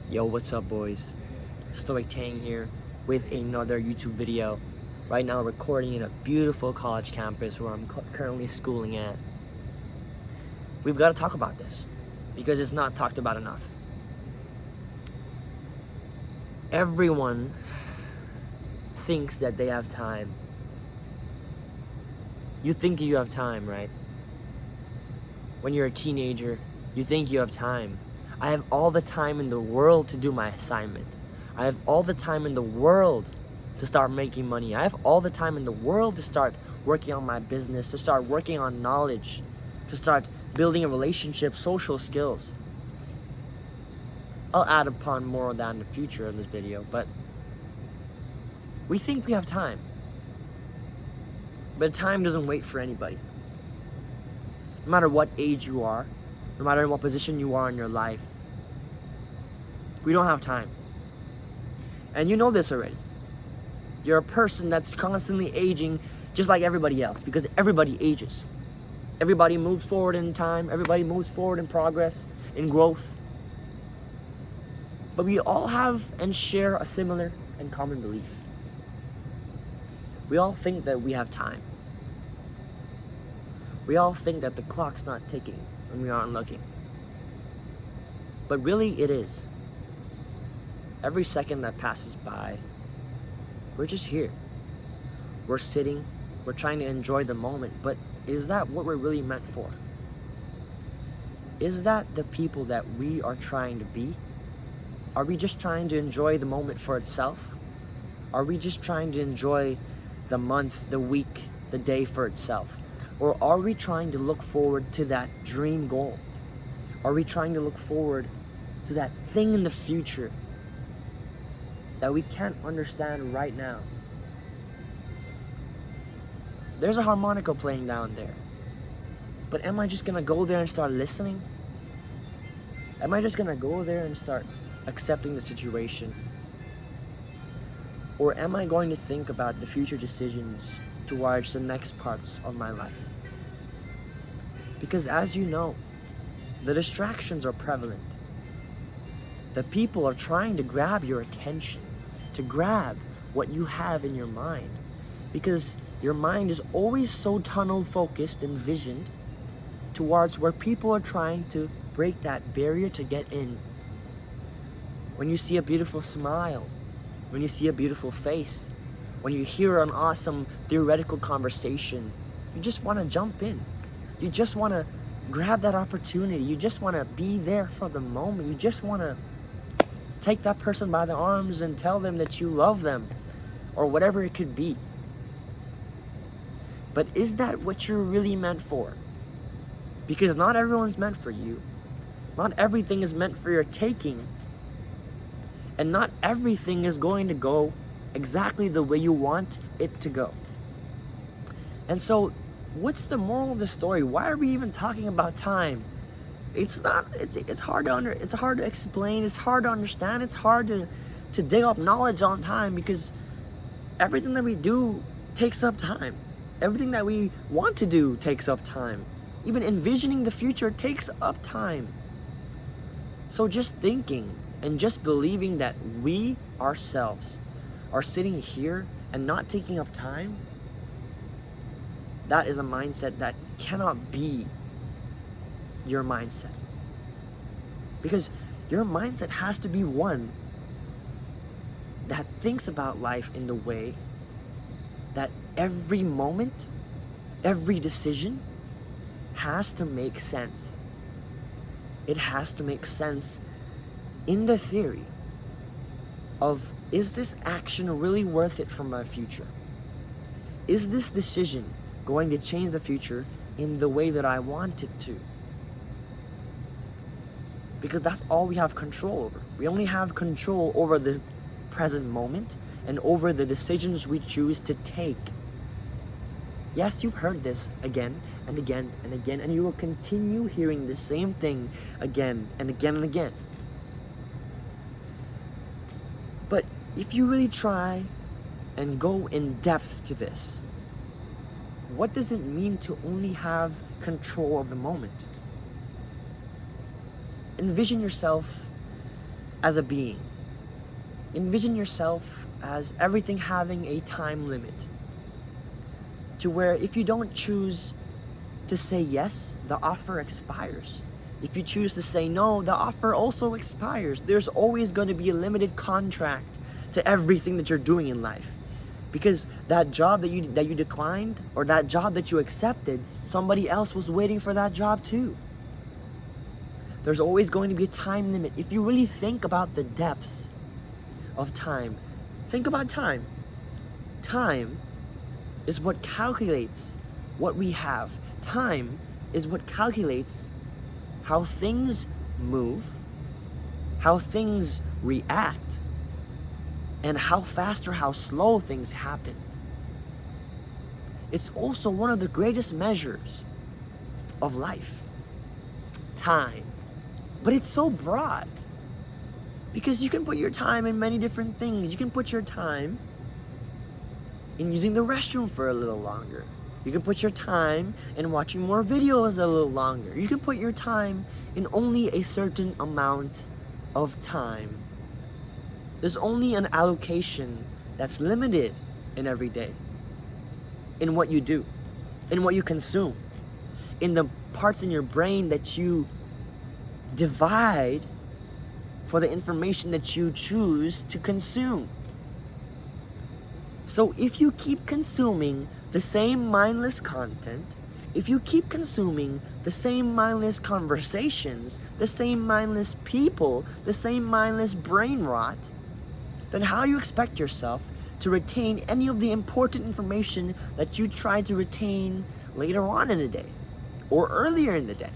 Yo, what's up, boys? Stoic Tang here with another YouTube video. Right now, recording in a beautiful college campus where I'm currently schooling at. We've got to talk about this because it's not talked about enough. Everyone thinks that they have time. You think you have time, right? When you're a teenager, you think you have time. I have all the time in the world to do my assignment. I have all the time in the world to start making money. I have all the time in the world to start working on my business, to start working on knowledge, to start building a relationship, social skills. I'll add upon more of that in the future in this video, but we think we have time. But time doesn't wait for anybody. No matter what age you are, no matter what position you are in your life, we don't have time. And you know this already. You're a person that's constantly aging just like everybody else because everybody ages. Everybody moves forward in time. Everybody moves forward in progress, in growth. But we all have and share a similar and common belief. We all think that we have time. We all think that the clock's not ticking when we aren't looking. But really it is. Every second that passes by, we're just here. We're sitting, we're trying to enjoy the moment, but is that what we're really meant for? Is that the people that we are trying to be? Are we just trying to enjoy the moment for itself? Are we just trying to enjoy the month, the week, the day for itself? Or are we trying to look forward to that dream goal? Are we trying to look forward to that thing in the future that we can't understand right now? There's a harmonica playing down there. But am I just gonna go there and start listening? Am I just gonna go there and start accepting the situation? Or am I going to think about the future decisions towards the next parts of my life? Because as you know, the distractions are prevalent. The people are trying to grab your attention, to grab what you have in your mind. Because your mind is always so tunnel focused and visioned towards where people are trying to break that barrier to get in. When you see a beautiful smile, when you see a beautiful face, when you hear an awesome theoretical conversation, you just want to jump in. You just want to grab that opportunity. You just want to be there for the moment. You just want to take that person by the arms and tell them that you love them, or whatever it could be. But is that what you're really meant for? Because not everyone's meant for you. Not everything is meant for your taking. And not everything is going to go exactly the way you want it to go. And so, what's the moral of the story? Why are we even talking about time? It's hard to explain, it's hard to understand, it's hard to dig up knowledge on time because everything that we do takes up time. Everything that we want to do takes up time. Even envisioning the future takes up time. So just thinking and just believing that we ourselves are sitting here and not taking up time, that is a mindset that cannot be your mindset. Because your mindset has to be one that thinks about life in the way that every moment, every decision has to make sense. It has to make sense in the theory of, is this action really worth it for my future? Is this decision going to change the future in the way that I want it to? Because that's all we have control over. We only have control over the present moment and over the decisions we choose to take. Yes, you've heard this again and again and again, and you will continue hearing the same thing again and again and again. But if you really try and go in depth to this, what does it mean to only have control of the moment? Envision yourself as a being. Envision yourself as everything having a time limit, to where if you don't choose to say yes, the offer expires. If you choose to say no, the offer also expires. There's always going to be a limited contract to everything that you're doing in life. Because that job that you declined, or that job that you accepted, somebody else was waiting for that job too. There's always going to be a time limit. If you really think about the depths of time, think about time. Time is what calculates what we have. Time is what calculates how things move, how things react, and how fast or how slow things happen. It's also one of the greatest measures of life, time. But it's so broad, because you can put your time in many different things. You can put your time in using the restroom for a little longer. You can put your time in watching more videos a little longer. You can put your time in only a certain amount of time. There's only an allocation that's limited in every day, in what you do, in what you consume, in the parts in your brain that you divide for the information that you choose to consume. So if you keep consuming the same mindless content, if you keep consuming the same mindless conversations, the same mindless people, the same mindless brain rot, then how do you expect yourself to retain any of the important information that you tried to retain later on in the day or earlier in the day?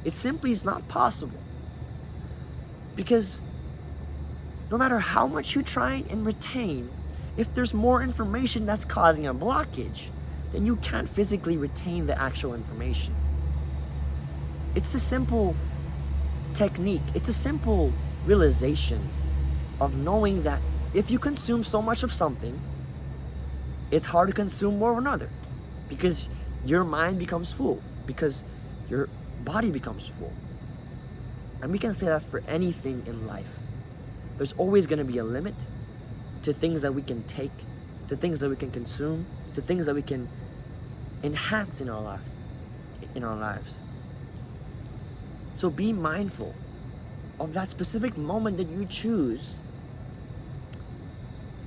It simply is not possible. Because no matter how much you try and retain, if there's more information that's causing a blockage, then you can't physically retain the actual information. It's a simple technique. It's a simple realization of knowing that if you consume so much of something, it's hard to consume more of another, because your mind becomes full, because your body becomes full. And we can say that for anything in life. There's always going to be a limit to things that we can take, to things that we can consume, to things that we can enhance in our lives. So be mindful of that specific moment that you choose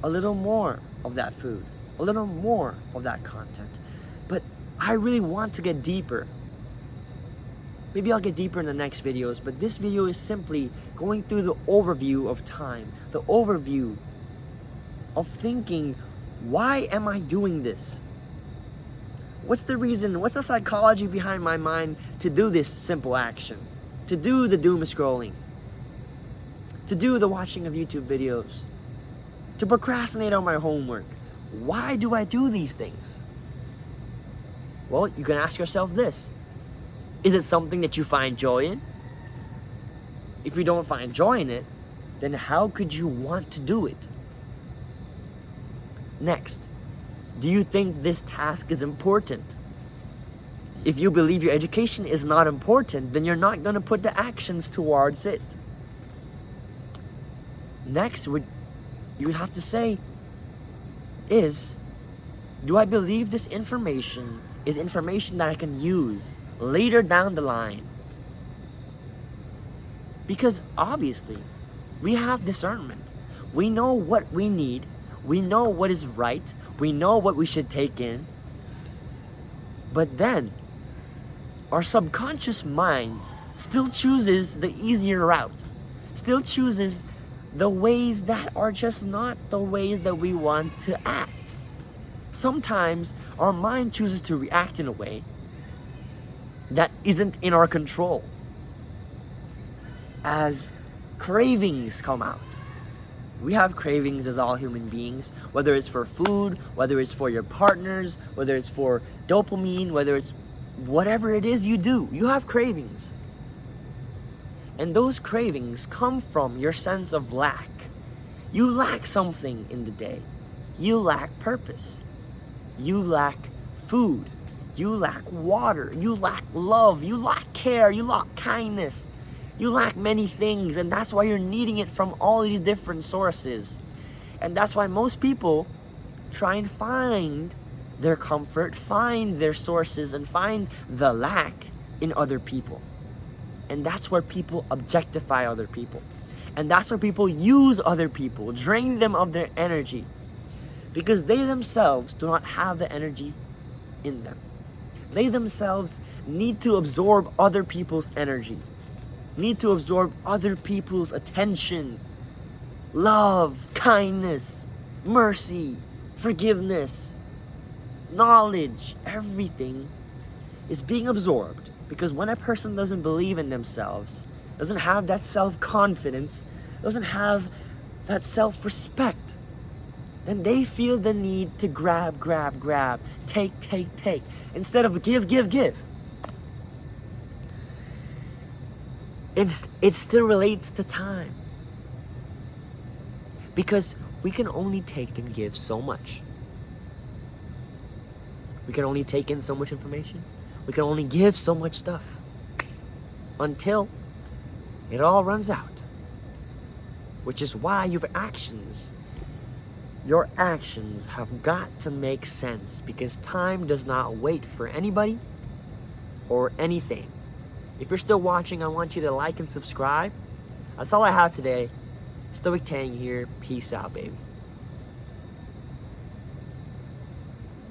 a little more of that food, a little more of that content. But I really want to get deeper. Maybe I'll get deeper in the next videos, but this video is simply going through the overview of time, the overview of thinking, why am I doing this? What's the reason, what's the psychology behind my mind to do this simple action? To do the doom scrolling, to do the watching of YouTube videos, to procrastinate on my homework. Why do I do these things? Well, you can ask yourself this. Is it something that you find joy in? If you don't find joy in it, then how could you want to do it? Next, do you think this task is important? If you believe your education is not important, then you're not going to put the actions towards it. Next, you would have to say is, do I believe this information is information that I can use later down the line? Because obviously, we have discernment. We know what we need. We know what is right. We know what we should take in. But then, our subconscious mind still chooses the easier route. Still chooses the ways that are just not the ways that we want to act. Sometimes our mind chooses to react in a way that isn't in our control. As cravings come out. We have cravings as all human beings, whether it's for food, whether it's for your partners, whether it's for dopamine, whether it's whatever it is you do, you have cravings. And those cravings come from your sense of lack. You lack something in the day. You lack purpose. You lack food. You lack water. You lack love. You lack care. You lack kindness. You lack many things, and that's why you're needing it from all these different sources. And that's why most people try and find their comfort, find their sources, and find the lack in other people. And that's where people objectify other people. And that's where people use other people, drain them of their energy, because they themselves do not have the energy in them. They themselves need to absorb other people's energy, need to absorb other people's attention, love, kindness, mercy, forgiveness, knowledge. Everything is being absorbed, because when a person doesn't believe in themselves, doesn't have that self-confidence, doesn't have that self-respect, then they feel the need to grab, take, instead of give. It still relates to time, because we can only take and give so much. We can only take in so much information. We can only give so much stuff until it all runs out. Which is why your actions have got to make sense, because time does not wait for anybody or anything. If you're still watching, I want you to like and subscribe. That's all I have today. Stoic Tang here. Peace out, baby.